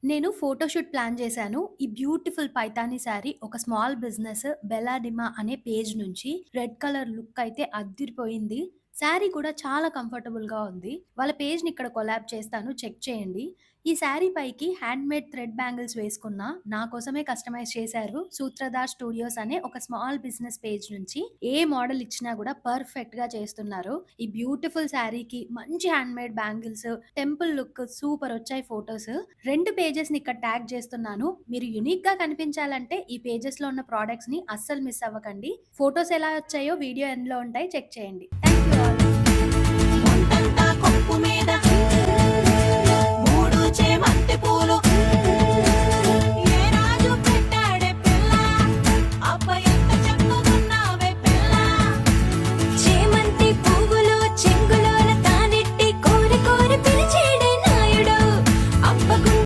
నేను photoshoot plan చేశాను. ఈ బ్యూటిఫుల్ పైతాని శారీ ఒక స్మాల్ బిజినెస్ బెలాడిమా అనే పేజ్ నుంచి రెడ్ కలర్ లుక్ అయితే అద్దిరిపోయింది. శారీ కూడా చాలా కంఫర్టబుల్‌గా ఉంది. వాళ్ళ పేజ్‌ని ఇక్కడ కొలాబ్ చేస్తాను చెక్ చేయండి. ఈ శారీ పైకి హ్యాండ్‌మేడ్ థ్రెడ్ బ్యాంగిల్స్ వేసుకున్నా. నా కోసమే కస్టమైజ్ చేశారు. సూత్రధార్ స్టూడియోస్ అనే ఒక స్మాల్ బిజినెస్ పేజ్ నుంచి ఏ మోడల్ ఇచ్చినా కూడా పర్ఫెక్ట్‌గా చేస్తున్నారు. ఈ బ్యూటిఫుల్ శారీకి మంచి handmade bangles, temple look super వచ్చాయి ఫోటోస్. 2 పేజెస్‌ని ఇక్కడ ట్యాగ్ చేస్తున్నాను. మీరు యూనిక్‌గా కనిపించాలంటే ఈ పేజెస్‌లో ఉన్న ప్రొడక్ట్స్‌ని అస్సలు మిస్ అవ్వకండి. ఫోటోస్ ఎలా వచ్చాయో వీడియో ఎండ్‌లో ఉంటాయి చెక్ చేయండి. Thank you all. ఒంటంతా కొప్పు మీద మూడు చేమంతి పూలు